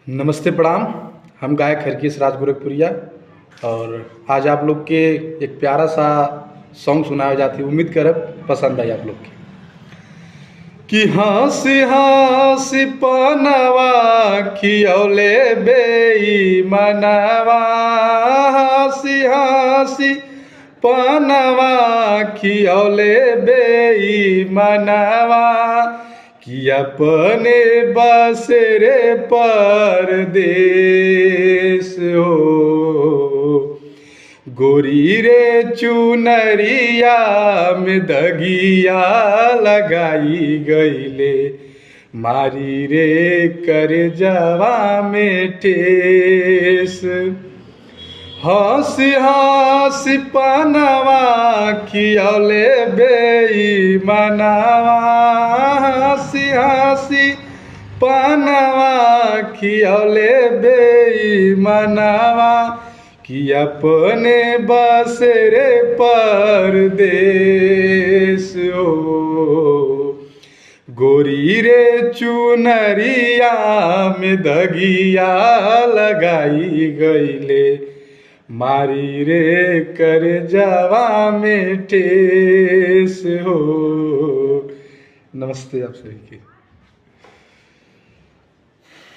नमस्ते प्रणाम। हम गायक हरकेश राज गोरखपुरिया और आज आप लोग के एक प्यारा सा सॉन्ग सुनाया जाती है। उम्मीद करब पसंद आई आप लोग के। कि हंसी हंसी पनवा खियौले बेईमानवा, हंसी हंसी पनवा खियौले बेईमानवा, कि अपने बसेरे परदेस हो। गोरी रे चुनरिया में दगिया लगाई गईले, मारी रे करजवा में ठेस। हंसी हंसी पनवा खियौले बेईमानवा, हंसी हंसी पनवा खियौले बेईमानवा, कि अपने बसेरे परदेस हो। गोरी रे चुनरिया में दगिया लगाई गईले, मारी रे करजवा में ठेस हो। नमस्ते आप सभी की।